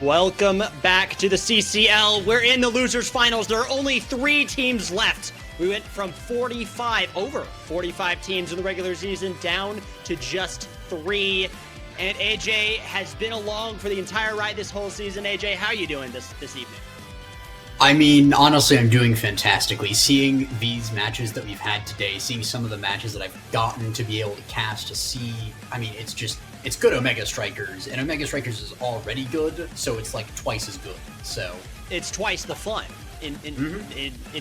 Welcome back to the CCL. We're in the losers finals. There are only 3 teams left. We went from over 45 teams in the regular season down to just 3. And AJ has been along for the entire ride this whole season. AJ, how are you doing this evening? I mean, honestly, I'm doing fantastically. Seeing these matches that we've had today, seeing some of the matches that I've gotten to be able to cast to see, I mean, it's good Omega Strikers, and Omega Strikers is already good, so it's like twice as good. So it's twice the fun in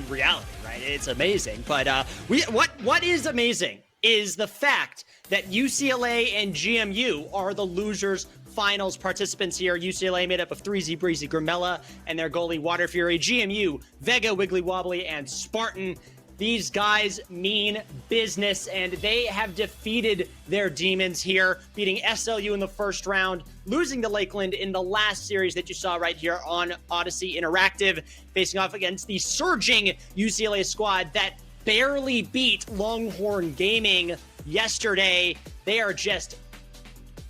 reality, right? It's amazing. But what is amazing is the fact that UCLA and GMU are the losers finals participants here. UCLA made up of 3Z Breezy Grimella and their goalie Water Fury. GMU, Vega, Wiggly Wobbly, and Spartan. These guys mean business, and they have defeated their demons here, beating SLU in the first round, losing to Lakeland in the last series that you saw right here on Odyssey Interactive, facing off against the surging UCLA squad that barely beat Longhorn Gaming yesterday. They are just,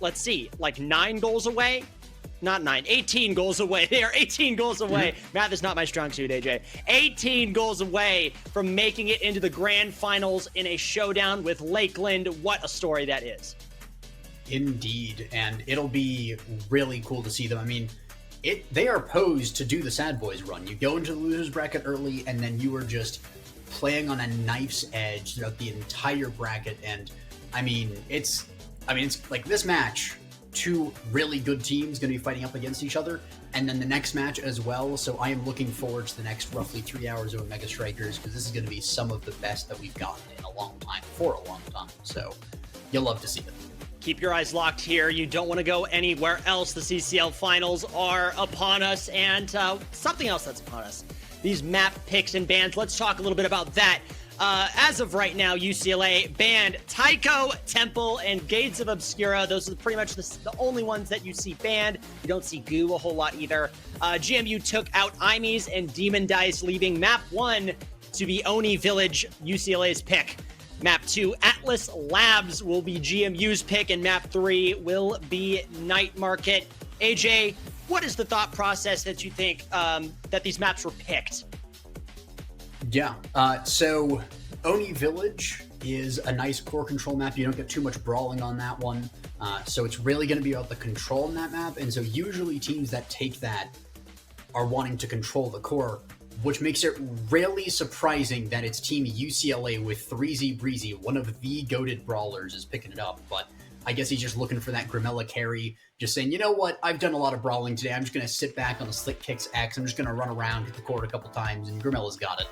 let's see, like 9 goals away? Not 9, 18 goals away. They are 18 goals away. Math is not my strong suit, AJ. 18 goals away from making it into the grand finals in a showdown with Lakeland. What a story that is. Indeed, and it'll be really cool to see them. I mean, they are posed to do the Sad Boys run. You go into the losers bracket early, and then you are just playing on a knife's edge throughout the entire bracket. And I mean, it's like this match, 2 really good teams going to be fighting up against each other, and then the next match as well. So I am looking forward to the next roughly 3 hours of Omega Strikers, because this is going to be some of the best that we've gotten in a long time, for a long time. So you'll love to see it. Keep your eyes locked here. You don't want to go anywhere else. The CCL finals are upon us, and something else that's upon us. These map picks and bans. Let's talk a little bit about that. As of right now, UCLA banned Tycho, Temple, and Gates of Obscura. Those are pretty much the only ones that you see banned. You don't see Goo a whole lot either. GMU took out Imes and Demon Dice, leaving map 1 to be Oni Village, UCLA's pick. Map 2, Atlas Labs, will be GMU's pick, and map 3 will be Night Market. AJ, what is the thought process that you think that these maps were picked? Yeah, so Oni Village is a nice core control map. You don't get too much brawling on that one. So it's really going to be about the control in that map. And so usually teams that take that are wanting to control the core, which makes it really surprising that it's Team UCLA with 3Z Breezy, one of the goated brawlers, is picking it up. But I guess he's just looking for that Grimella carry, just saying, you know what, I've done a lot of brawling today. I'm just going to sit back on the Slick Kicks X. I'm just going to run around, hit the court a couple times, and Grimella's got it.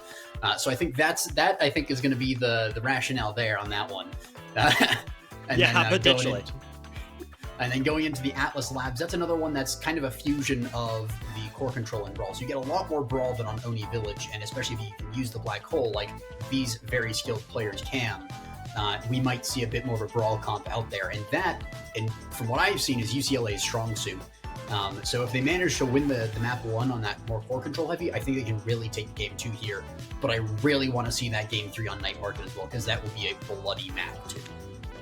So I think that I think is going to be the rationale there on that one. Potentially. And then going into the Atlas Labs, that's another one that's kind of a fusion of the core control and brawl. So you get a lot more brawl than on Oni Village, and especially if you can use the black hole like these very skilled players can. We might see a bit more of a brawl comp out there, and from what I've seen, is UCLA's strong suit. So if they manage to win the map 1 on that more core control heavy, I think they can really take game 2 here. But I really want to see that game 3 on Night Market as well, because that will be a bloody map too.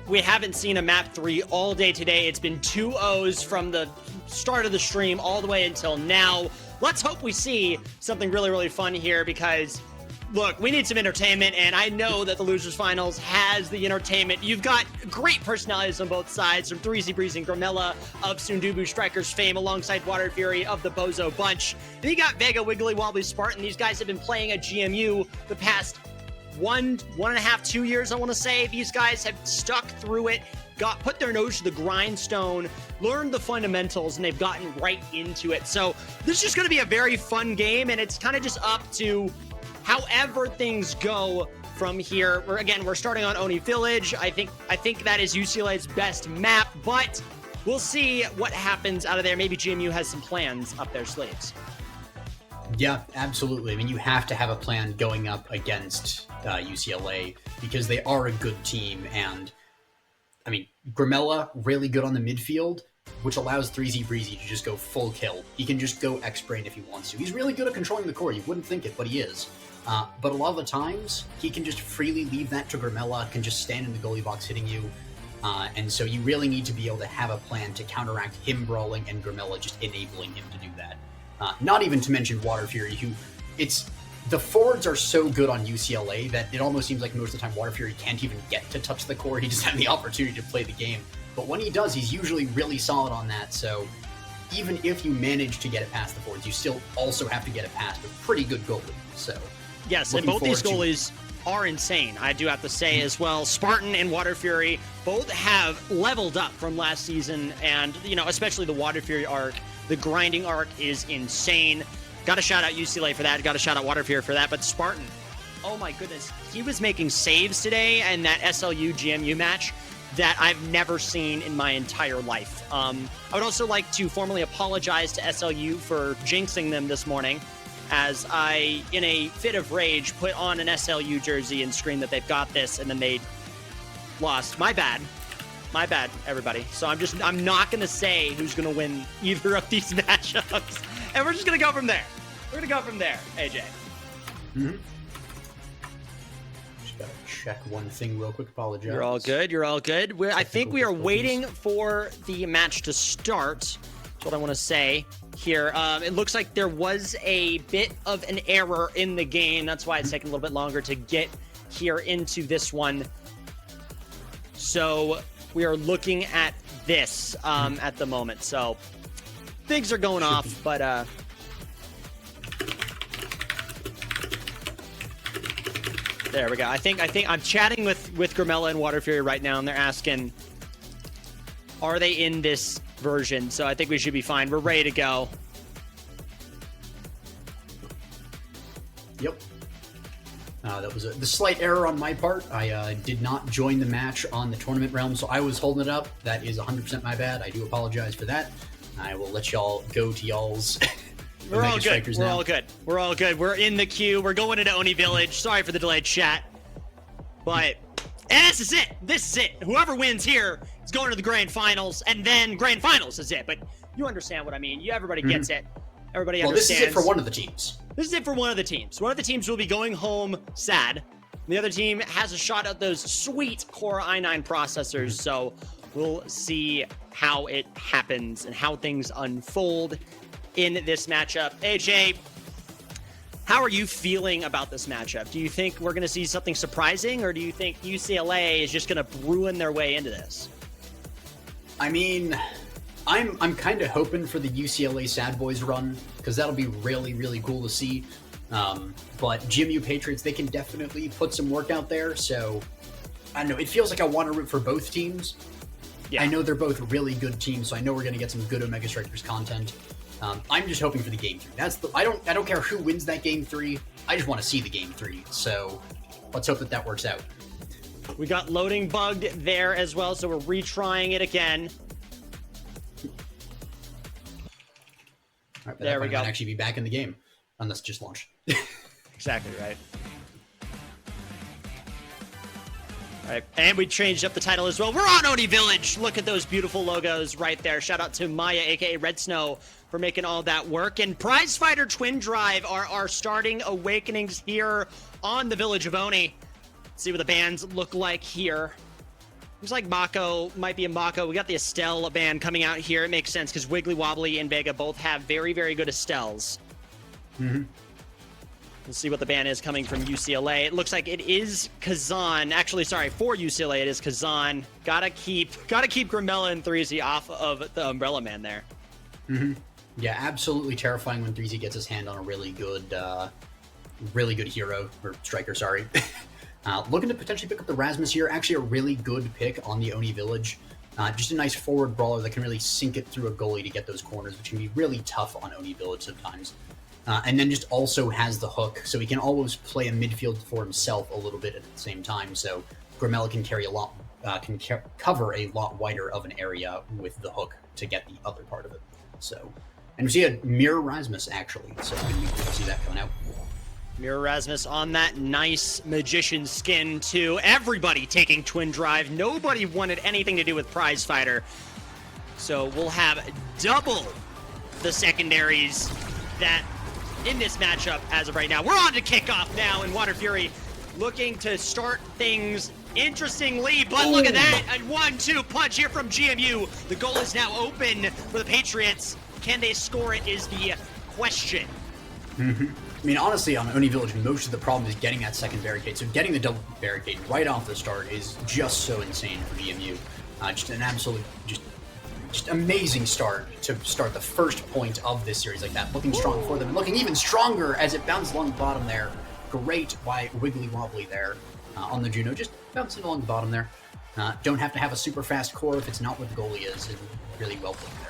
We haven't seen a map 3 all day today. It's been 2-0s from the start of the stream all the way until now. Let's hope we see something really, really fun here, because look, we need some entertainment, and I know that the Losers Finals has the entertainment. You've got great personalities on both sides, from 3Z Breeze and Grimella of Sundubu Strikers fame, alongside Water Fury of the Bozo Bunch. Then you got Vega, Wiggly Wobbly, Spartan. These guys have been playing at GMU the past one and a half, 2 years, I want to say. These guys have stuck through it, put their nose to the grindstone, learned the fundamentals, and they've gotten right into it. So this is just going to be a very fun game, and it's kind of just up to however things go from here. We're starting on Oni Village. I think that is UCLA's best map, but we'll see what happens out of there. Maybe GMU has some plans up their sleeves. Yeah, absolutely. I mean, you have to have a plan going up against UCLA, because they are a good team. And I mean, Grimella, really good on the midfield, which allows 3Z Breezy to just go full kill. He can just go X-Brain if he wants to. He's really good at controlling the core. You wouldn't think it, but he is. But a lot of the times, he can just freely leave that to Grimella, can just stand in the goalie box hitting you. And so you really need to be able to have a plan to counteract him brawling and Grimella just enabling him to do that. Not even to mention Water Fury, the forwards are so good on UCLA that it almost seems like most of the time Water Fury can't even get to touch the core. He just has the opportunity to play the game. But when he does, he's usually really solid on that. So even if you manage to get it past the forwards, you still also have to get it past a pretty good goalie. So yes, and both these goalies are insane, I do have to say as well. Spartan and Water Fury both have leveled up from last season, and especially the Water Fury arc. The grinding arc is insane. Got to shout out UCLA for that. Got to shout out Water Fury for that. But Spartan, oh my goodness, he was making saves today in that SLU GMU match that I've never seen in my entire life. I would also like to formally apologize to SLU for jinxing them this morning, as I, in a fit of rage, put on an SLU jersey and screamed that they've got this, and then they lost. My bad. My bad, everybody. So I'm not going to say who's going to win either of these matchups. And we're just going to go from there. We're going to go from there, AJ. Mm-hmm. Just got to check one thing real quick. Apologize. You're all good. You're all good. I think we are waiting for the match to start. That's what I want to say here. It looks like there was a bit of an error in the game. That's why it's taking a little bit longer to get here into this one. So we are looking at this at the moment. So things are going off, but there we go. I think I'm chatting with Grimella and Water Fury right now, and they're asking, are they in this version? So I think we should be fine. We're ready to go. Yep. That was the slight error on my part. I did not join the match on the tournament realm, so I was holding it up. That is 100% my bad. I do apologize for that. I will let y'all go to y'all's. We're all good. We're all good. We're all good. We're in the queue. We're going into Oni Village. Sorry for the delayed chat. But this is it. This is it. Whoever wins here is going to the grand finals, and then grand finals is it. But you understand what I mean. Everybody gets it. Everybody understands. Well, this is it for one of the teams. This is it for one of the teams. One of the teams will be going home sad. The other team has a shot at those sweet Core i9 processors. So we'll see how it happens and how things unfold in this matchup. AJ, how are you feeling about this matchup? Do you think we're going to see something surprising, or do you think UCLA is just going to ruin their way into this? I mean, I'm kind of hoping for the UCLA Sad Boys run, because that'll be really, really cool to see. But GMU Patriots, they can definitely put some work out there. So, I don't know. It feels like I want to root for both teams. Yeah. I know they're both really good teams, so I know we're going to get some good Omega Strikers content. I'm just hoping for the game 3. I don't care who wins that game 3. I just want to see the game 3. So let's hope that works out. We got loading bugged there as well, so we're retrying it again. All right, there we go. Might actually be back in the game, unless it just launched. Exactly right. All right, and we changed up the title as well. We're on Oni Village. Look at those beautiful logos right there. Shout out to Maya, aka Red Snow, for making all that work. And Prize Fighter Twin Drive are starting awakenings here on the Village of Oni. Let's see what the bands look like here. Looks like Mako might be a Mako. We got the Estelle band coming out here. It makes sense because Wiggly Wobbly and Vega both have very, very good Estelles. Mm-hmm. We'll see what the ban is coming from UCLA. It looks like it is Kazan. Actually, sorry, for UCLA, it is Kazan. Gotta keep Grimella and 3Z off of the Umbrella Man there. Mm-hmm. Yeah, absolutely terrifying when 3Z gets his hand on a really good hero, or striker, sorry. Looking to potentially pick up the Rasmus here. Actually a really good pick on the Oni Village. Just a nice forward brawler that can really sink it through a goalie to get those corners, which can be really tough on Oni Village sometimes. And then just also has the hook, so he can always play a midfield for himself a little bit at the same time. So Grimella can cover a lot wider of an area with the hook to get the other part of it. So, and we see a Mirror Rasmus actually, so we can see that coming out. Mirror Rasmus on that nice magician skin too. Everybody taking Twin Drive. Nobody wanted anything to do with Prize Fighter. So we'll have double the secondaries that in this matchup as of right now. We're on to kickoff now, and Water Fury looking to start things interesting lead, but look at that. A 1-2 punch here from GMU. The goal is now open for the Patriots. Can they score it is the question. I mean, honestly, on Oni Village, most of the problem is getting that second barricade. So getting the double barricade right off the start is just so insane for GMU. Just an absolute, just amazing start to start the first point of this series like that. Looking strong for them and looking even stronger as it bounced along the bottom there. Great by Wiggly Wobbly there on the Juno, just bouncing along the bottom there. Don't have to have a super fast core if it's not what the goalie is, and really well played there.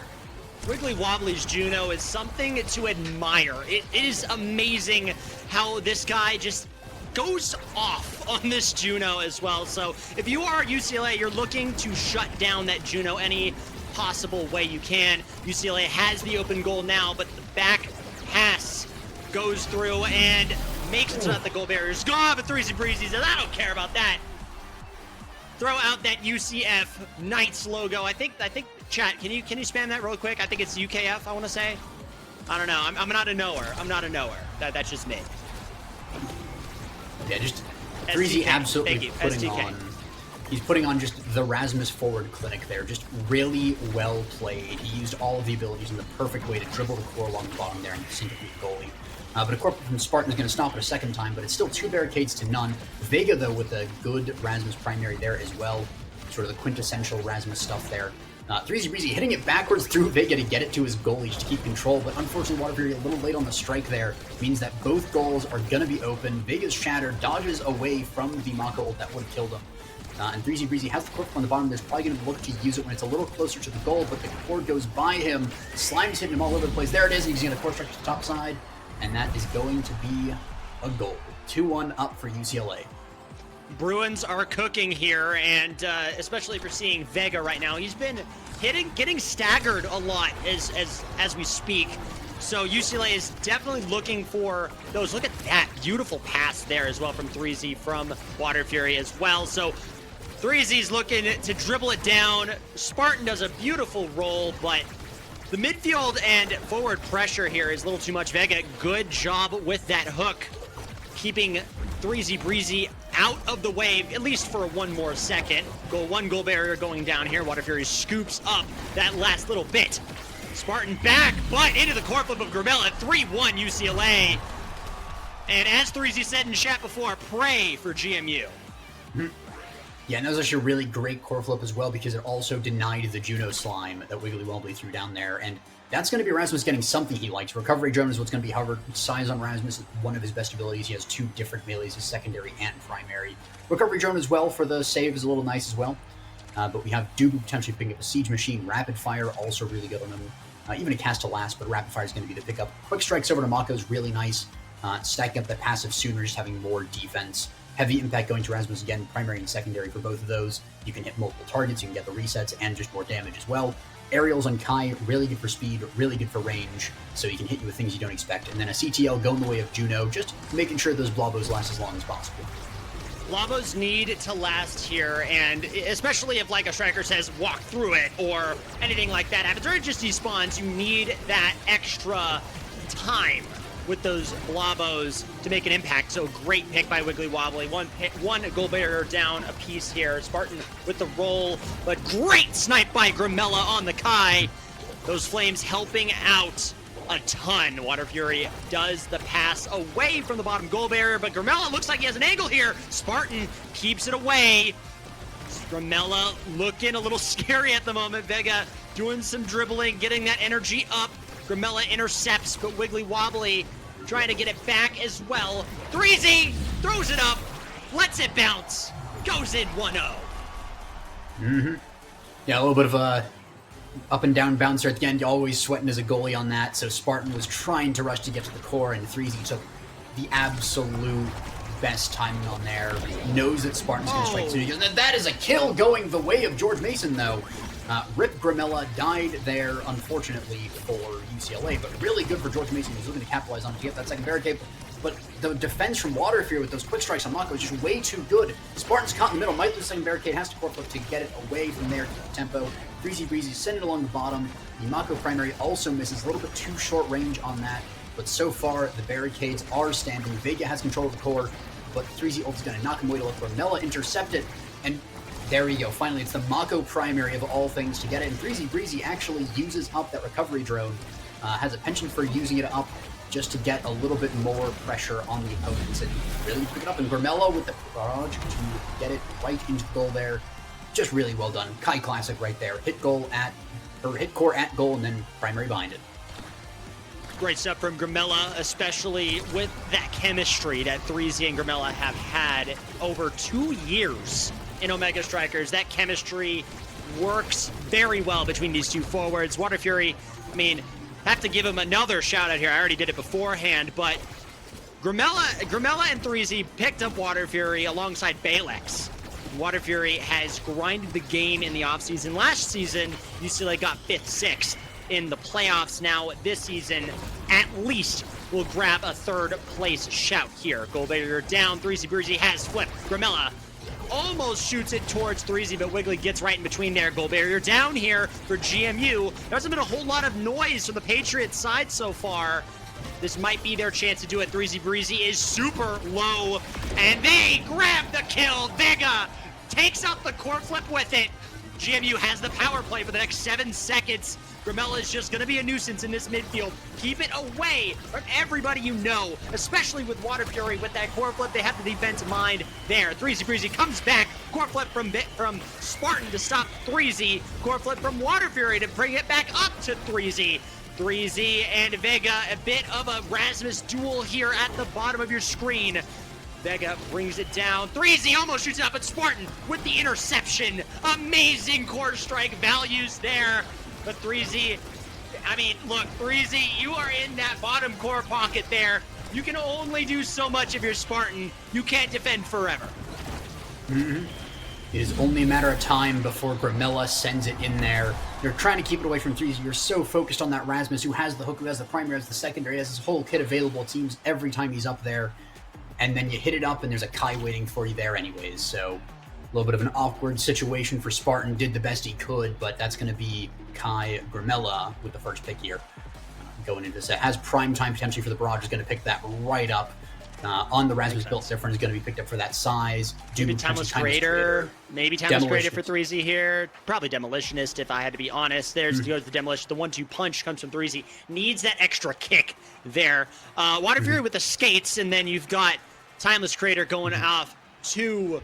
Wiggly Wobbly's Juno is something to admire. It is amazing how this guy just goes off on this Juno as well. So if you are UCLA, you're looking to shut down that Juno any possible way you can. UCLA has the open goal now, but the back pass goes through and makes it so that the goal barrier is gone, but 3Z Breezy says, I don't care about that. Throw out that UCF Knights logo. I think chat, can you spam that real quick? I think it's UKF, I want to say. I don't know. I'm not a knower. I'm not a knower. That's just me. Yeah, just Breezy absolutely putting STK. on. He's putting on just the Rasmus forward clinic there. Just really well played. He used all of the abilities in the perfect way to dribble the core along the bottom there and syncopate the goalie. But a corp from Spartan is going to stop it a second time, but it's still 2 barricades to none. Vega, though, with a good Rasmus primary there as well. Sort of the quintessential Rasmus stuff there. 3Z Breezy hitting it backwards through Vega to get it to his goalies to keep control, but unfortunately Water Fury a little late on the strike there. Means that both goals are going to be open. Vega's Shatter dodges away from the Mako ult that would have killed him. And 3Z Breezy has the corp on the bottom. There's probably going to look to use it when it's a little closer to the goal, but the cord goes by him. Slime's hitting him all over the place. There it is. He's going to core strike to the top side. And that is going to be a goal. 2-1 up for UCLA. Bruins are cooking here, and especially for seeing Vega right now. He's been getting staggered a lot as we speak. So UCLA is definitely looking for those. Look at that beautiful pass there as well from 3Z from Water Fury as well. So 3Z's looking to dribble it down. Spartan does a beautiful roll, but the midfield and forward pressure here is a little too much. Vega, good job with that hook, keeping 3Z Breezy out of the way, at least for one more second. One goal barrier going down here. Water Fury scoops up that last little bit. Spartan back, but into the core flip of Gramella. 3-1 UCLA. And as 3Z said in chat before, pray for GMU. Yeah, and that was actually a really great core flip as well because it also denied the Juno slime that Wiggly Wobbly threw down there. And that's going to be Rasmus getting something he likes. Recovery drone is what's going to be hovered. Size on Rasmus is one of his best abilities. He has 2 different melees, his secondary and primary. Recovery drone as well for the save is a little nice as well. But we have Dubu potentially picking up a Siege Machine. Rapid Fire also really good on him. Even a Cast to Last, but Rapid Fire is going to be the pickup. Quick Strikes over to Mako is really nice. Stacking up that passive sooner, just having more defense. Heavy Impact going to Rasmus again, primary and secondary for both of those. You can hit multiple targets, you can get the resets, and just more damage as well. Aerials on Kai, really good for speed, really good for range, so he can hit you with things you don't expect. And then a CTL going the way of Juno, just making sure those Blobos last as long as possible. Blobos need to last here, and especially if like a striker says walk through it or anything like that happens, or it just despawns, you need that extra time with those Blobos to make an impact. So great pick by Wiggly Wobbly. One goal barrier down a piece here. Spartan with the roll, but great snipe by Gramella on the Kai. Those flames helping out a ton. Water Fury does the pass away from the bottom goal barrier, but Gramella looks like he has an angle here. Spartan keeps it away. Gramella looking a little scary at the moment. Vega doing some dribbling, getting that energy up. Gramella intercepts, but Wiggly Wobbly trying to get it back as well. 3Z throws it up, lets it bounce, goes in 1-0. Yeah, a little bit of a up and down bouncer at the end. You're always sweating as a goalie on that. So Spartan was trying to rush to get to the core, and 3Z took the absolute best timing on there. Knows that Spartan's going to strike soon. He goes, that is a kill going the way of George Mason, though. Rip Gramella died there, unfortunately, for UCLA, but really good for George Mason. He's looking to capitalize on it to get that second barricade. But the defense from Water Fury with those quick strikes on Mako is just way too good. Spartan's caught in the middle, might lose second barricade, has to core flip to get it away from there, keep the tempo. 3Z Breezy send it along the bottom. The Mako primary also misses, a little bit too short range on that. But so far, the barricades are standing. Vega has control of the core, but 3Z ult is going to knock him away to let Gramella intercept it. And there we go. Finally, it's the Mako primary of all things to get it. And Breezy actually uses up that recovery drone. Has a penchant for using it up just to get a little bit more pressure on the opponents and really pick it up. And Grimella with the barrage to get it right into the goal there. Just really well done. Kai classic right there. Hit core at goal and then primary behind it. Great stuff from Grimella, especially with that chemistry that 3Z and Grimella have had over 2 years in Omega Strikers. That chemistry works very well between these two forwards. Water Fury, I mean, have to give him another shout out here. I already did it beforehand, but Grimella and 3Z picked up Water Fury alongside Balex. Water Fury has grinded the game in the offseason. Last season, UCLA got 5th, 6th in the playoffs. Now, this season, at least will grab a 3rd place shout here. Goal barrier down. 3Z Breezy has flipped. Grimella almost shoots it towards 3Z, but Wiggly gets right in between there. Goal barrier down here for GMU. There hasn't been a whole lot of noise from the Patriots side so far. This might be their chance to do it. 3Z Breezy is super low, and they grab the kill. Vega takes out the court flip with it. GMU has the power play for the next 7 seconds. Grimella is just going to be a nuisance in this midfield. Keep it away from everybody you know, especially with Water Fury with that core flip. They have the defense in mind there. 3Z Breezy comes back. Core flip from Spartan to stop 3Z. Core flip from Water Fury to bring it back up to 3Z. 3Z and Vega, a bit of a Rasmus duel here at the bottom of your screen. Vega brings it down. 3Z almost shoots it up, but Spartan with the interception. Amazing core strike values there. But 3Z, I mean, look, 3Z, you are in that bottom core pocket there. You can only do so much if you're Spartan. You can't defend forever. Mm-hmm. It is only a matter of time before Grimella sends it in there. They're trying to keep it away from 3Z. You're so focused on that Rasmus, who has the hook, who has the primary, has the secondary, has his whole kit available. It seems every time he's up there. And then you hit it up, and there's a Kai waiting for you there anyways. So a little bit of an awkward situation for Spartan. Did the best he could, but that's going to be Kai Grimella with the first pick here. Going into set. Has prime time potentially for the barrage. Is going to pick that right up. On the Rasmus built difference is going to be picked up for that size. Maybe Timeless Creator. Maybe Timeless Creator for 3Z here. Probably Demolitionist if I had to be honest. There's goes the Demolition. The 1-2 punch comes from 3Z. Needs that extra kick there. Water Fury with the skates, and then you've got Timeless Creator going off to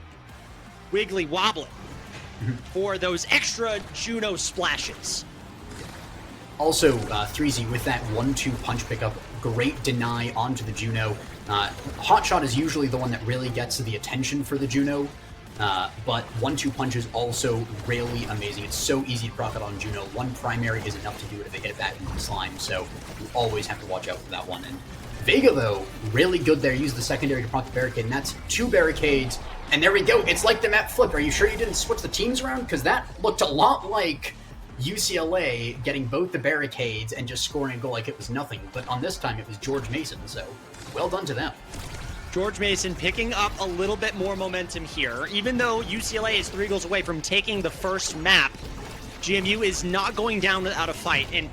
Wiggly Wobbly for those extra Juno splashes. Also, 3Z with that 1-2 punch pickup, great deny onto the Juno. Hotshot is usually the one that really gets the attention for the Juno, but 1-2 punch is also really amazing. It's so easy to profit on Juno. One primary is enough to do it if they hit it back into the slime, so you always have to watch out for that one. And Vega, though, really good there. Use the secondary to proc the barricade, and that's 2 barricades. And there we go. It's like the map flip. Are you sure you didn't switch the teams around? Because that looked a lot like UCLA getting both the barricades and just scoring a goal like it was nothing. But on this time, it was George Mason, so well done to them. George Mason picking up a little bit more momentum here. Even though UCLA is 3 goals away from taking the first map, GMU is not going down without a fight. And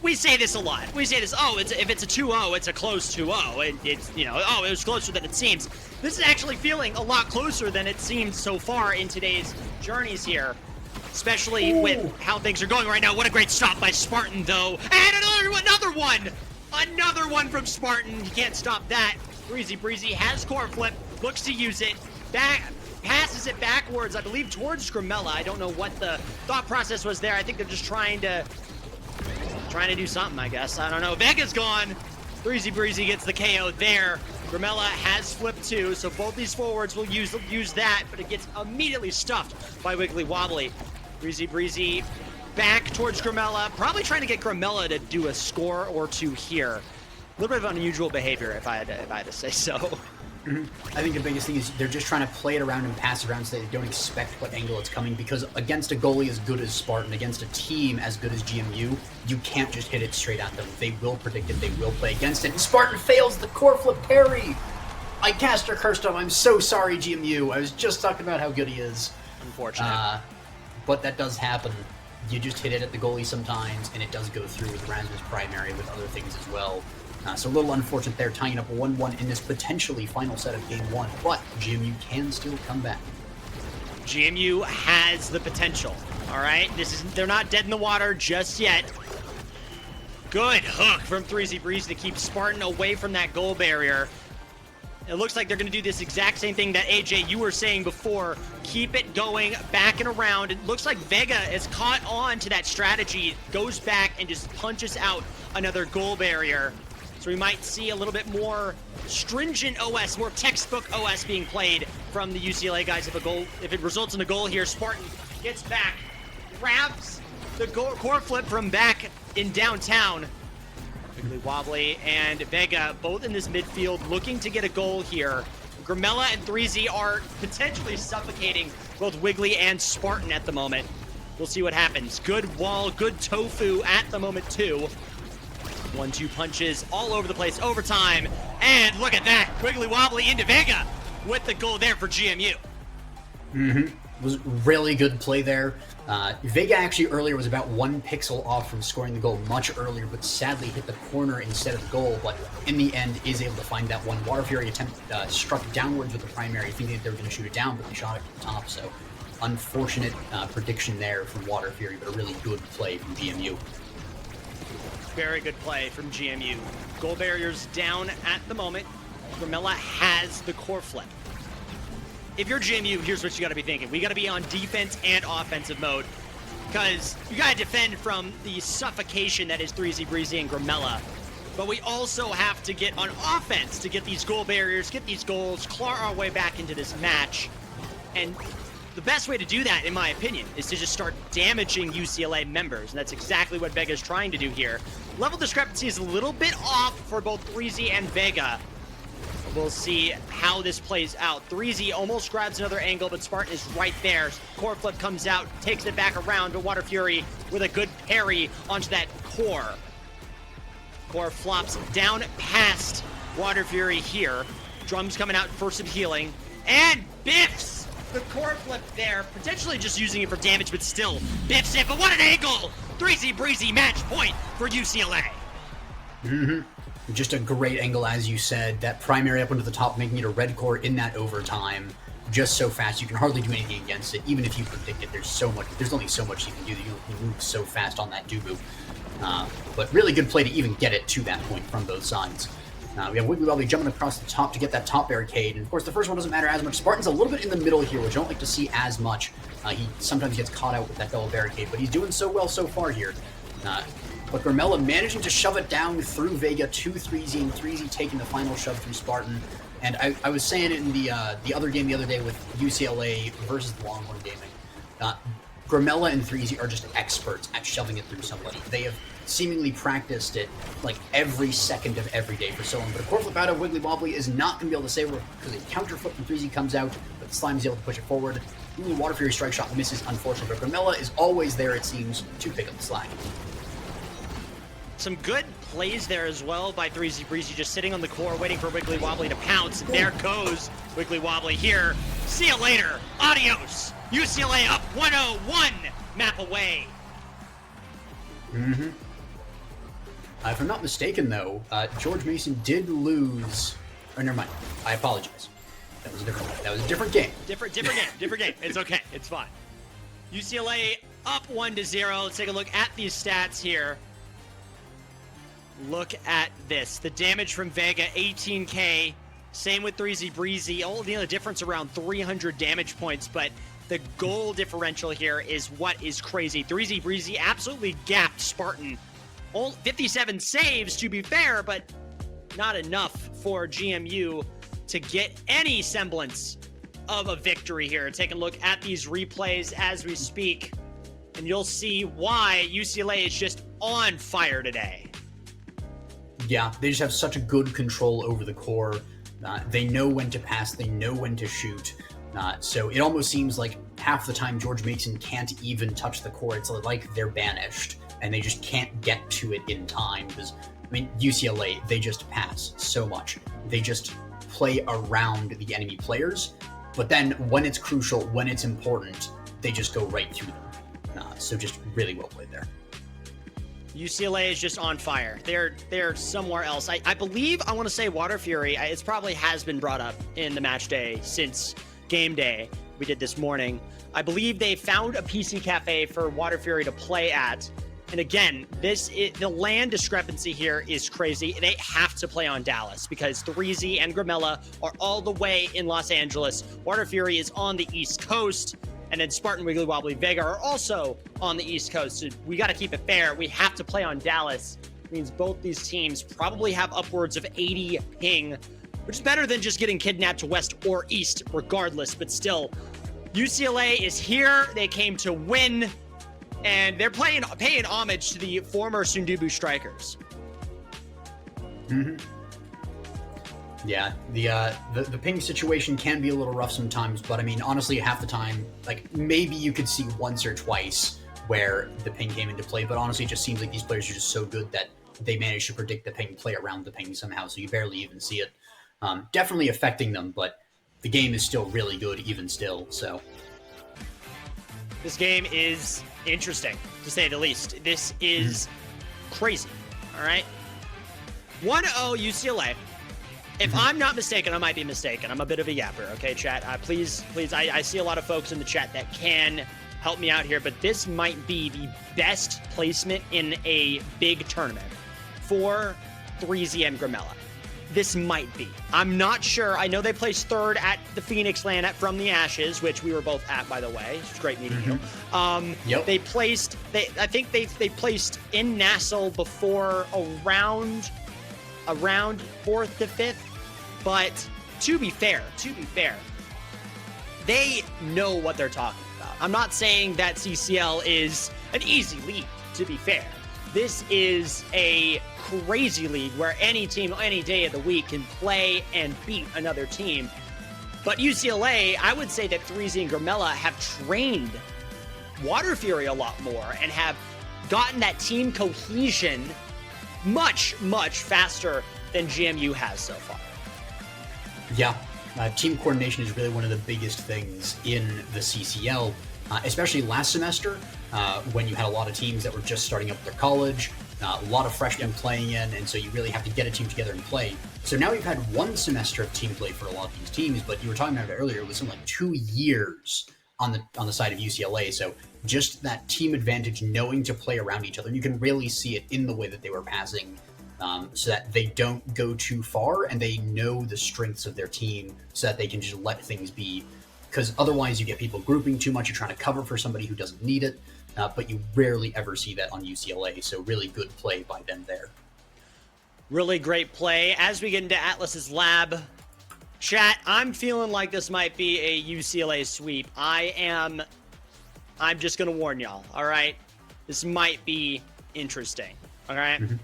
we say this a lot. We say this, if it's a 2-0, it's a close 2-0. It's, it was closer than it seems. This is actually feeling a lot closer than it seems so far in today's journeys here, especially with how things are going right now. What a great stop by Spartan, though. And another one! Another one from Spartan. You can't stop that. Breezy has core flip, looks to use it, passes it backwards, I believe, towards Grimella. I don't know what the thought process was there. I think they're just trying to do something, I guess. I don't know. Vega's gone. Breezy gets the KO there. Grimella has flipped too, so both these forwards will use that, but it gets immediately stuffed by Wiggly Wobbly. Breezy back towards Grimella, probably trying to get Grimella to do a score or 2 here. A little bit of unusual behavior, if I had to say so. I think the biggest thing is they're just trying to play it around and pass it around so they don't expect what angle it's coming, because against a goalie as good as Spartan, against a team as good as GMU, you can't just hit it straight at them. They will predict it, they will play against it, and Spartan fails the core flip parry! I cast or cursed him, I'm so sorry GMU, I was just talking about how good he is. Unfortunate. But that does happen. You just hit it at the goalie sometimes, and it does go through with Rasmus primary with other things as well. So a little unfortunate there, tying up 1-1 in this potentially final set of Game 1, but GMU can still come back. GMU has the potential. All right, they're not dead in the water just yet. Good hook from 3Z Breezy to keep Spartan away from that goal barrier. It looks like they're going to do this exact same thing that AJ, you were saying before. Keep it going back and around. It looks like Vega has caught on to that strategy, goes back and just punches out another goal barrier. So we might see a little bit more stringent OS, more textbook OS being played from the UCLA guys. If it results in a goal here, Spartan gets back, grabs the core flip from back in downtown. Wiggly Wobbly and Vega both in this midfield looking to get a goal here. Grimella and 3Z are potentially suffocating both Wiggly and Spartan at the moment. We'll see what happens. Good wall, good tofu at the moment too. 1-2 punches all over the place, overtime. And look at that, Wiggly Wobbly into Vega with the goal there for GMU. It was really good play there. Vega actually earlier was about 1 pixel off from scoring the goal much earlier, but sadly hit the corner instead of the goal, but in the end is able to find that one. Water Fury attempt struck downwards with the primary, thinking that they were going to shoot it down, but they shot it from the top, so unfortunate prediction there from Water Fury, but a really good play from GMU. Very good play from GMU. Goal barriers down at the moment. Grimella has the core flip. If you're GMU, here's what you got to be thinking. We got to be on defense and offensive mode because you got to defend from the suffocation that is 3Z Breezy and Grimella. But we also have to get on offense to get these goal barriers, get these goals, claw our way back into this match. And the best way to do that, in my opinion, is to just start damaging UCLA members. And that's exactly what Vega is trying to do here. Level discrepancy is a little bit off for both 3Z and Vega. We'll see how this plays out. 3Z almost grabs another angle, but Spartan is right there. Core flip comes out, takes it back around to Water Fury with a good parry onto that core. Core flops down past Water Fury here. Drums coming out for some healing. And biffs the core flip there, potentially just using it for damage, but still biffs it. But what an angle! 3Z Breezy match point for UCLA. Just a great angle, as you said. That primary up into the top, making it a red core in that overtime. Just so fast, you can hardly do anything against it. Even if you predict it, there's only so much you can do. You move so fast on that Dubu. But really good play to even get it to that point from both sides. We have Wiggly Wobbly jumping across the top to get that top barricade. And of course, the first one doesn't matter as much. Spartan's a little bit in the middle here, which I don't like to see as much. He sometimes gets caught out with that double barricade, but he's doing so well so far here. But Grimella managing to shove it down through Vega to 3Z, and 3Z taking the final shove through Spartan. And I was saying it in the other game the other day with UCLA versus the Longhorn Gaming. Grimella and 3Z are just experts at shoving it through somebody. They have seemingly practiced it like every second of every day for so long. But a core flip out of Wiggly Wobbly is not going to be able to save her because a counter flip from 3Z comes out, but the Slime is able to push it forward. Even Water Fury strike shot misses, unfortunately, but Grimella is always there, it seems, to pick up the slack. Some good plays there as well by 3Z Breezy, just sitting on the core, waiting for Wiggly Wobbly to pounce. There goes Wiggly Wobbly here. See you later. Adios. UCLA up 101 map away. If I'm not mistaken, though, George Mason did lose. Oh, never mind. I apologize. That was a different game. Different game. It's okay. It's fine. UCLA up 1-0. Let's take a look at these stats here. Look at this. The damage from Vega, 18k. Same with 3Z Breezy. Only the difference around 300 damage points, but the goal differential here is what is crazy. 3Z Breezy absolutely gapped Spartan. All 57 saves, to be fair, but not enough for GMU to get any semblance of a victory here. Take a look at these replays as we speak, and you'll see why UCLA is just on fire today. Yeah, they just have such a good control over the core. They know when to pass, they know when to shoot. So it almost seems like half the time George Mason can't even touch the core. It's like they're banished, and they just can't get to it in time. Because, I mean, UCLA, they just pass so much. They just play around the enemy players, but then when it's crucial, when it's important, they just go right through them. So just really well played there. UCLA is just on fire. They're somewhere else. I believe, I want to say Water Fury, it probably has been brought up in the match day since game day. we did this morning. I believe they found a PC cafe for Water Fury to play at. And again, the land discrepancy here is crazy. They have to play on Dallas because 3Z and Gramella are all the way in Los Angeles. Water Fury is on the East Coast. And then Spartan, Wiggly Wobbly, Vega are also on the East Coast. So we got to keep it fair. We have to play on Dallas. It means both these teams probably have upwards of 80 ping, which is better than just getting kidnapped to West or East regardless. But still, UCLA is here. They came to win. And they're paying homage to the former Sundubu Strikers. Mm-hmm. Yeah, the ping situation can be a little rough sometimes, but I mean, honestly, half the time, like, maybe you could see once or twice where the ping came into play, but honestly, it just seems like these players are just so good that they manage to predict the ping, play around the ping somehow, so you barely even see it. Definitely affecting them, but the game is still really good even still, so. This game is interesting, to say the least. This is crazy, all right? 1-0 UCLA. If I'm not mistaken, I might be mistaken. I'm a bit of a yapper, okay, chat? Please, I see a lot of folks in the chat that can help me out here, but this might be the best placement in a big tournament for 3Z and Gramella. This might be. I'm not sure. I know they placed third at the Phoenix LAN at From the Ashes, which we were both at, by the way. It's great meeting you. Yep. They placed, I think they placed in Nassau before around 4th to 5th. But to be fair, they know what they're talking about. I'm not saying that CCL is an easy league, to be fair. This is a crazy league where any team, any day of the week can play and beat another team. But UCLA, I would say that 3Z and Gramella have trained Water Fury a lot more and have gotten that team cohesion much, much faster than GMU has so far. Yeah, team coordination is really one of the biggest things in the CCL, especially last semester when you had a lot of teams that were just starting up their college, a lot of freshmen playing in, and so you really have to get a team together and play. So now you've had one semester of team play for a lot of these teams, but you were talking about it earlier, it was something like 2 years on the side of UCLA, so just that team advantage, knowing to play around each other, and you can really see it in the way that they were passing, so that they don't go too far and they know the strengths of their team so that they can just let things be. Because otherwise you get people grouping too much, you're trying to cover for somebody who doesn't need it, but you rarely ever see that on UCLA, so really good play by them there. Really great play. As we get into Atlas's lab, chat, I'm feeling like this might be a UCLA sweep. I'm just going to warn y'all, all right? This might be interesting, all right? Mm-hmm.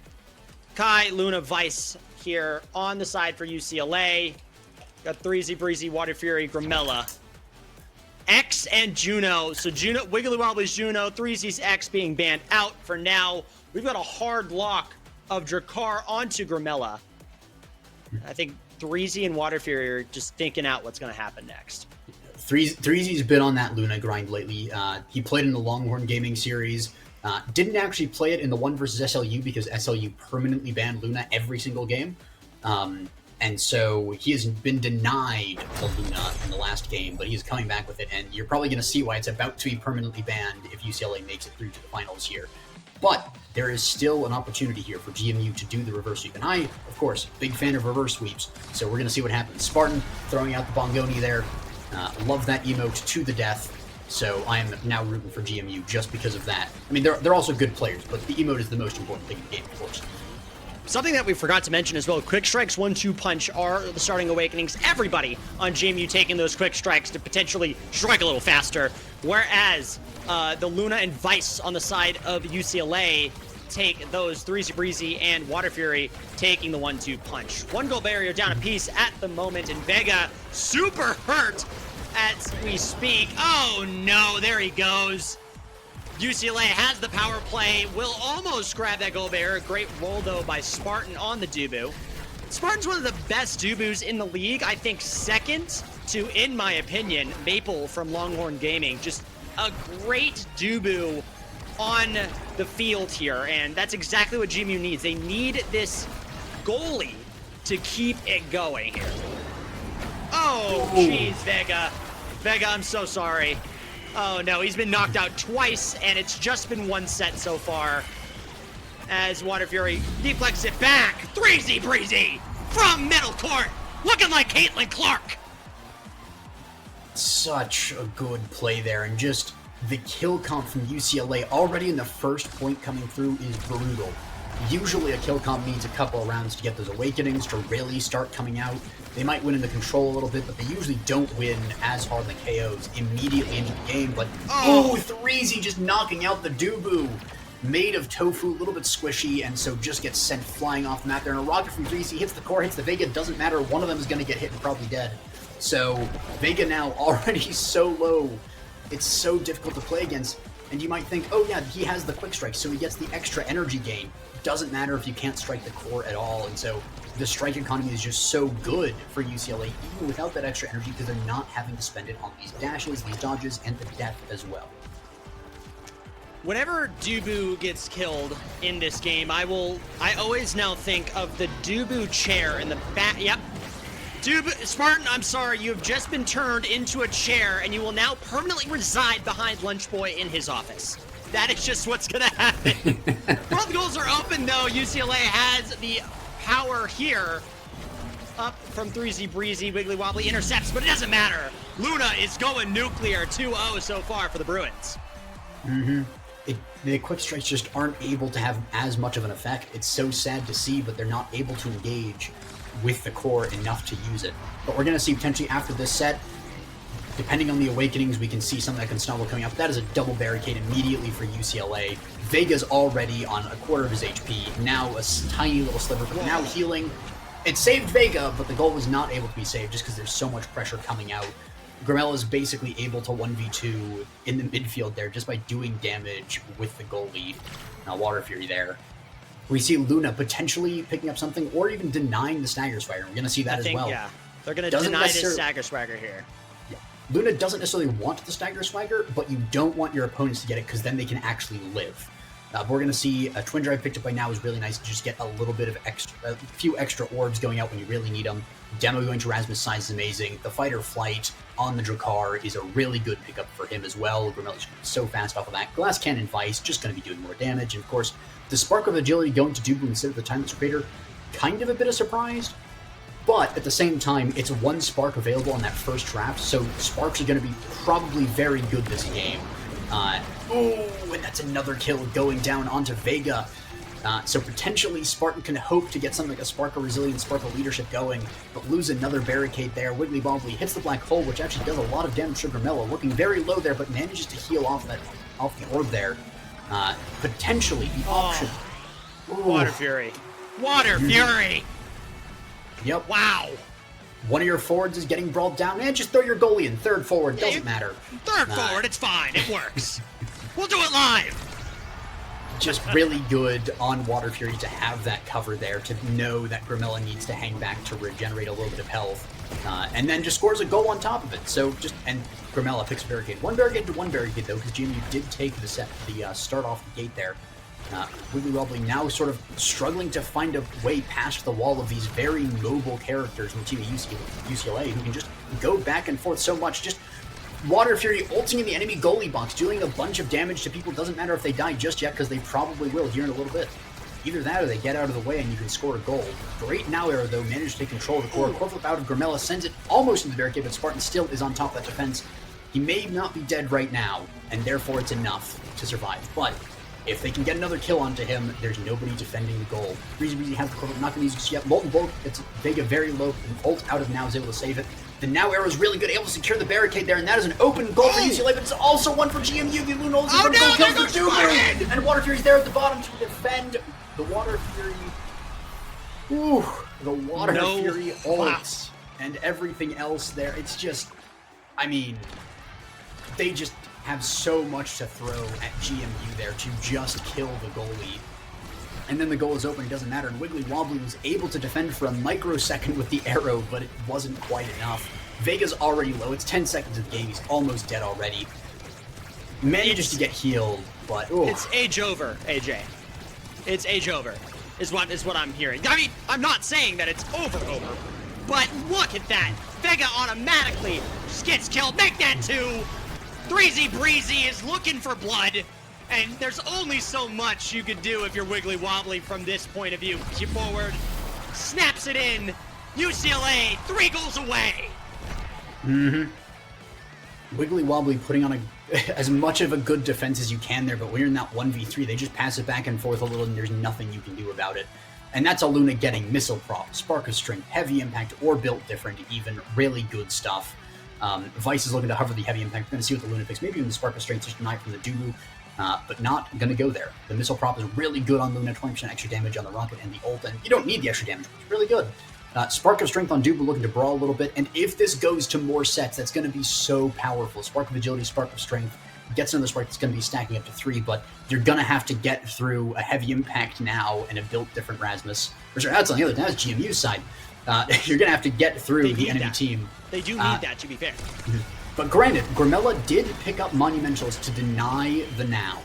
Kai, Luna, Vice here on the side for UCLA. Got 3Z, Breezy, Water Fury, Gramella. X and Juno. So Juno, Wiggly Wobbly's Juno, 3Z's X being banned out for now. We've got a hard lock of Drakkar onto Gramella. I think 3Z and Water Fury are just thinking out what's going to happen next. 3Z's been on that Luna grind lately. He played in the Longhorn Gaming series. Didn't actually play it in the 1 versus SLU because SLU permanently banned Luna every single game. And so he has been denied the Luna in the last game, but he is coming back with it. And you're probably going to see why it's about to be permanently banned if UCLA makes it through to the finals here. But there is still an opportunity here for GMU to do the reverse sweep. And I, of course, big fan of reverse sweeps. So we're going to see what happens. Spartan throwing out the Bongoni there. Love that emote to the death. So I am now rooting for GMU just because of that. I mean, they're also good players, but the emote is the most important thing in the game, of course. Something that we forgot to mention as well, quick strikes, 1-2 punch are the starting awakenings. Everybody on GMU taking those quick strikes to potentially strike a little faster, whereas the Luna and Vice on the side of UCLA take those 3Z Breezy and Water Fury taking the 1-2 punch. 1 goal barrier down a piece at the moment, and Vega super hurt as we speak. Oh no, there he goes. UCLA has the power play, will almost grab that goal barrier. Great roll, though, by Spartan on the Dubu. Spartan's one of the best Dubus in the league. I think second to, in my opinion, Maple from Longhorn Gaming. Just a great Dubu on the field here, and that's exactly what GMU needs. They need this goalie to keep it going here. Oh, jeez, Vega. Vega, I'm so sorry. Oh no, he's been knocked out twice, and it's just been one set so far. As Water Fury deflects it back. 3Z Breezy from middle court, looking like Caitlin Clark. Such a good play there, and just the kill comp from UCLA already in the first point coming through is brutal. Usually a kill comp needs a couple of rounds to get those awakenings to really start coming out. They might win in the control a little bit, but they usually don't win as hard in the KOs immediately into the game. But, 3Z just knocking out the Dubu. Made of tofu, a little bit squishy, and so just gets sent flying off the map there. And a rocket from 3Z hits the core, hits the Vega, doesn't matter. One of them is going to get hit and probably dead. So Vega now already so low. It's so difficult to play against. And you might think, oh yeah, he has the quick strike, so he gets the extra energy gain. Doesn't matter if you can't strike the core at all. And so the strike economy is just so good for UCLA, even without that extra energy, because they're not having to spend it on these dashes, these dodges, and the death as well. Whenever Dubu gets killed in this game, I always now think of the Dubu chair in the back. Yep. Dubu, Spartan, I'm sorry, you have just been turned into a chair, and you will now permanently reside behind Lunch Boy in his office. That is just what's going to happen. Both goals are open, though. UCLA has the power here. Up from 3Z Breezy, Wiggly Wobbly intercepts, but it doesn't matter. Luna is going nuclear, 2-0 so far for the Bruins. The quick strikes just aren't able to have as much of an effect. It's so sad to see, but they're not able to engage with the core enough to use it. But we're going to see potentially after this set, depending on the awakenings, we can see something like Stumble coming up. That is a double barricade immediately for UCLA. Vega's already on a quarter of his HP. Now a tiny little sliver, but now healing. It saved Vega, but the goal was not able to be saved just because there's so much pressure coming out. Grimella is basically able to 1v2 in the midfield there just by doing damage with the goal lead. Now Water Fury there. We see Luna potentially picking up something or even denying the Stagger Swagger. We're going to see that as well. Yeah, they're going to deny this Stagger Swagger here. Yeah. Luna doesn't necessarily want the Stagger Swagger, but you don't want your opponents to get it because then they can actually live. But we're going to see a Twin Drive picked up by now is really nice to just get a little bit of extra, a few extra orbs going out when you really need them. Demo going to Rasmus Size is amazing. The Fighter Flight on the Drakkar is a really good pickup for him as well. Grimella's so fast off of that. Glass Cannon Vice just going to be doing more damage. And of course, the Spark of Agility going to Dubu instead of the Timeless Creator, kind of a bit of surprise. But at the same time, it's one Spark available on that first draft, so Sparks are going to be probably very good this game. And that's another kill going down onto Vega. So potentially Spartan can hope to get something like a Spark of Resilience, Spark of Leadership going, but lose another barricade there. Wiggly Bobbly hits the black hole, which actually does a lot of damage to Grimella, looking very low there, but manages to heal off the orb there. Potentially the option. Water Fury. Water Fury! Yep. Wow. One of your forwards is getting brawled down. Just throw your goalie in. Third forward, doesn't matter. Third forward, it's fine. It works. We'll do it live. Just really good on Water Fury to have that cover there, to know that Grimella needs to hang back to regenerate a little bit of health. And then just scores a goal on top of it. So and Grimella picks a barricade. One barricade to one barricade, though, because GMU did take the start off the gate there. Wiggly Wobbly now sort of struggling to find a way past the wall of these very mobile characters in the team of UCLA who can just go back and forth so much. Just Water Fury ulting in the enemy goalie box, doing a bunch of damage to people. Doesn't matter if they die just yet, because they probably will here in a little bit. Either that or they get out of the way and you can score a goal. Great now arrow, though, managed to take control of the core. Core flip out of Grimella, sends it almost into the barricade, but Spartan still is on top of that defense. He may not be dead right now, and therefore it's enough to survive. But if they can get another kill onto him, there's nobody defending the goal. Breezy has the core, not going to use it yet. Molten Bolt, it's Vega very low, and ult out of now is able to save it. The now arrow is really good, able to secure the barricade there, and that is an open goal for UCLA, but it's also one for GMU. The Luna Olsen from goal kills the Dubu, and Water Fury's there at the bottom to defend the Water Fury. Ooh, the Water Fury ults and everything else there. It's just, I mean, they just have so much to throw at GMU there to just kill the goalie. And then the goal is open, it doesn't matter. And Wiggly Wobbly was able to defend for a microsecond with the arrow, but it wasn't quite enough. Vega's already low. It's 10 seconds of the game. He's almost dead already. Manages to get healed, but it's age over, AJ. It's age over, is what I'm hearing. I mean, I'm not saying that it's over, but look at that. Vega automatically just gets killed. Make that 2. Threezy Breezy is looking for blood. And there's only so much you could do if you're Wiggly Wobbly from this point of view. You forward, snaps it in. UCLA 3 goals away. Wiggly Wobbly putting on as much of a good defense as you can there, but when you're in that 1v3, they just pass it back and forth a little, and there's nothing you can do about it. And that's Aluna getting Missile Prop, Spark of Strength, Heavy Impact, or Built Different, even really good stuff. Vice is looking to hover the Heavy Impact. We're going to see what the Luna picks. Maybe even the Spark of Strength just tonight from the Dulu, but not going to go there. The Missile Prop is really good on Luna, 20% extra damage on the Rocket and the ult, and you don't need the extra damage, but it's really good. Spark of Strength on Dubu looking to brawl a little bit, and if this goes to more sets, that's going to be so powerful. Spark of Agility, Spark of Strength gets another spark that's going to be stacking up to 3, but you're going to have to get through a Heavy Impact now and a Built Different Rasmus. Or sorry, that's on the other, that's GMU's side. You're going to have to get through the enemy team. They do need that, to be fair. But granted, Grimella did pick up Monumentalist to deny the now.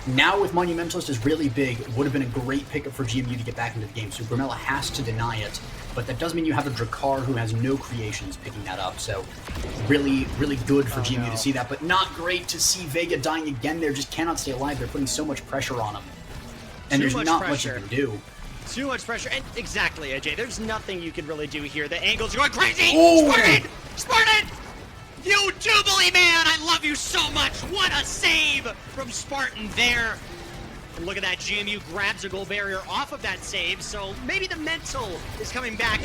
Now with Monumentalist is really big, would have been a great pickup for GMU to get back into the game, so Grimella has to deny it, but that does mean you have a Drakkar who has no creations picking that up, so really, really good for GMU to see that, but not great to see Vega dying again there, just cannot stay alive, they're putting so much pressure on him, and there's not much you can do. Too much pressure, and exactly, AJ, there's nothing you can really do here, the angles are going crazy! Oh. Spartan! You Jubilee man, I love you so much. What a save from Spartan there. And look at that, GMU grabs a goal barrier off of that save, so maybe the mental is coming back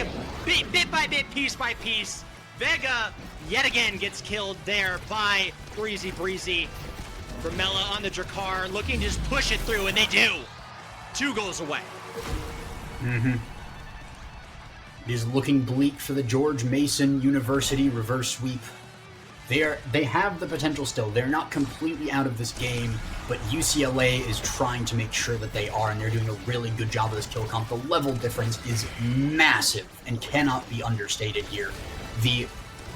bit by bit, piece by piece. Vega, yet again, gets killed there by Threezy Breezy. Grimella on the Drakkar, looking to just push it through, and they do. 2 goals away. It is looking bleak for the George Mason University reverse sweep. They have the potential still. They're not completely out of this game, but UCLA is trying to make sure that they are, and they're doing a really good job of this kill comp. The level difference is massive and cannot be understated here. The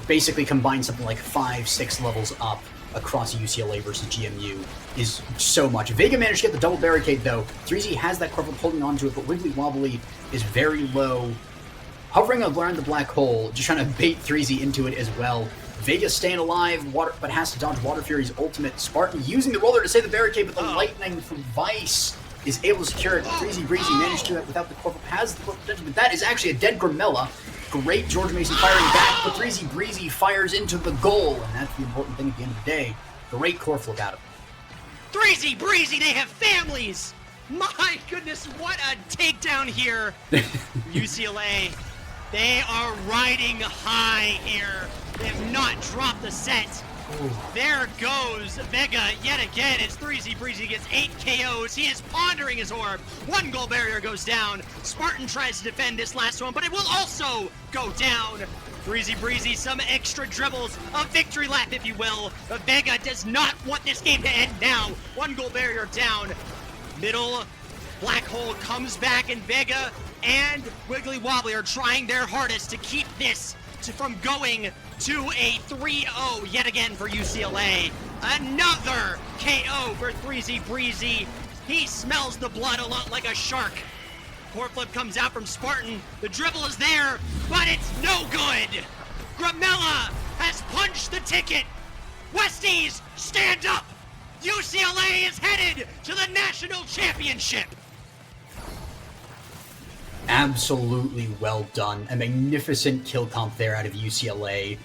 basically combined something like 5-6 levels up across UCLA versus GMU is so much. Vega managed to get the double barricade though. 3Z has that Corporal holding onto it, but Wiggly Wobbly is very low, hovering around the black hole, just trying to bait 3Z into it as well. Vega staying alive, but has to dodge Water Fury's ultimate. Spartan using the roller to save the barricade, but the lightning from Vice is able to secure it. Threezy Breezy managed to do it without the Corporal, has the Corporal potential, but that is actually a dead Grimella. Great George Mason firing back, but Threezy Breezy fires into the goal, and that's the important thing at the end of the day. Great Corporal about it. Threezy Breezy, they have families! My goodness, what a takedown here. UCLA, they are riding high here. They have not dropped the set. Ooh. There goes Vega yet again as Threezy Breezy gets 8 KOs. He is pondering his orb. 1 goal barrier goes down. Spartan tries to defend this last one, but it will also go down. Threezy Breezy, some extra dribbles, a victory lap, if you will. But Vega does not want this game to end now. 1 goal barrier down. Middle black hole comes back, and Vega and Wiggly Wobbly are trying their hardest to keep this from going to a 3-0 yet again for UCLA. Another KO for Threezy Breezy. He smells the blood a lot like a shark. Core flip comes out from Spartan. The dribble is there, but it's no good. Grimella has punched the ticket. Westies, stand up. UCLA is headed to the national championship. Absolutely well done. A magnificent kill comp there out of UCLA.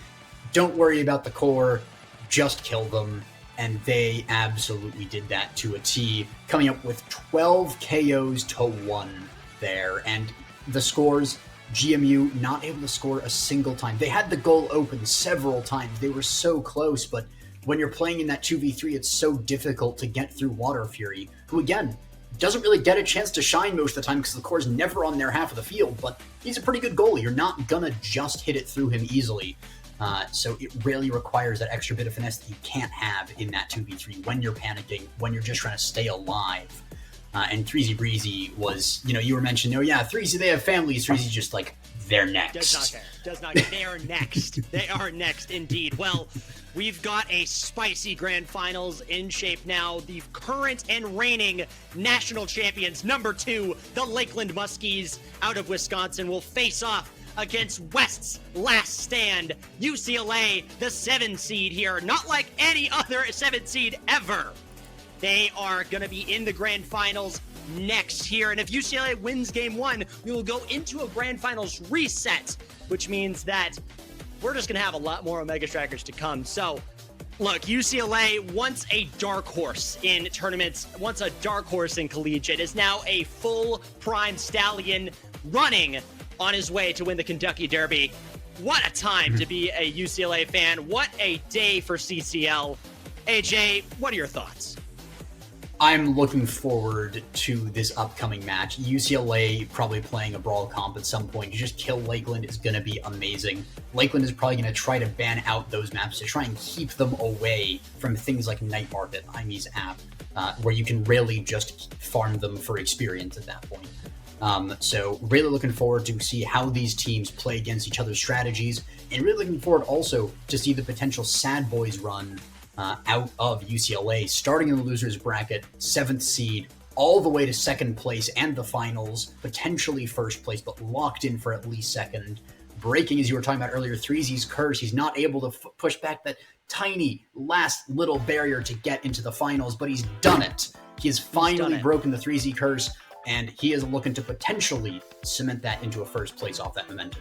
Don't worry about the core, just kill them. And they absolutely did that to a T, coming up with 12 KOs to 1 there. And the scores, GMU not able to score a single time. They had the goal open several times. They were so close, but when you're playing in that 2v3, it's so difficult to get through Water Fury, who again, doesn't really get a chance to shine most of the time because the core's never on their half of the field, but he's a pretty good goalie. You're not gonna just hit it through him easily. So it really requires that extra bit of finesse that you can't have in that 2v3 when you're panicking, when you're just trying to stay alive. And Threezy Breezy was, you were mentioning, oh yeah, Threezy, they have families. Threezy's just like, they're next. Does not care. They are next. They are next indeed. Well, we've got a spicy grand finals in shape now. The current and reigning national champions, number 2, the Lakeland Muskies out of Wisconsin, will face off against West's last stand. UCLA, the 7 seed here, not like any other 7 seed ever. They are going to be in the grand finals next here. And if UCLA wins game 1, we will go into a grand finals reset, which means that we're just going to have a lot more Omega Strikers to come. So, look, UCLA, once a dark horse in tournaments, once a dark horse in collegiate, is now a full prime stallion running on his way to win the Kentucky Derby. What a time to be a UCLA fan. What a day for CCL. AJ, what are your thoughts? I'm looking forward to this upcoming match. UCLA probably playing a brawl comp at some point. To just kill Lakeland is going to be amazing. Lakeland is probably going to try to ban out those maps to try and keep them away from things like Night Market, Imy's app, where you can really just farm them for experience at that point. So really looking forward to see how these teams play against each other's strategies, and really looking forward also to see the potential Sad Boys run out of UCLA, starting in the losers bracket, 7th seed, all the way to 2nd place and the finals, potentially 1st place, but locked in for at least 2nd. Breaking, as you were talking about earlier, 3Z's curse. He's not able to push back that tiny last little barrier to get into the finals, but he's done it. He has finally broken the 3Z curse, and he is looking to potentially cement that into a 1st place off that momentum.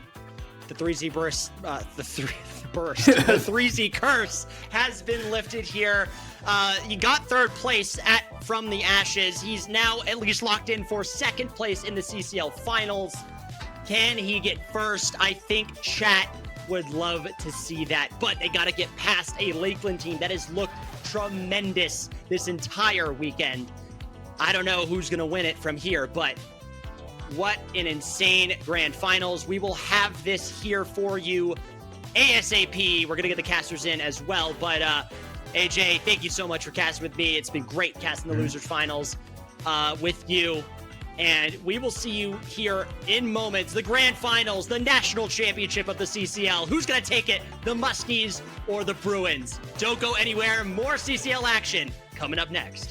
The 3Z burst, the 3Z curse has been lifted here. He got 3rd place from the Ashes. He's now at least locked in for 2nd place in the CCL finals. Can he get 1st? I think chat would love to see that, but they got to get past a Lakeland team that has looked tremendous this entire weekend. I don't know who's going to win it from here, but what an insane grand finals. We will have this here for you ASAP. We're going to get the casters in as well. But AJ, thank you so much for casting with me. It's been great casting the losers finals with you. And we will see you here in moments. The grand finals, the national championship of the CCL. Who's going to take it? The Muskies or the Bruins? Don't go anywhere. More CCL action coming up next.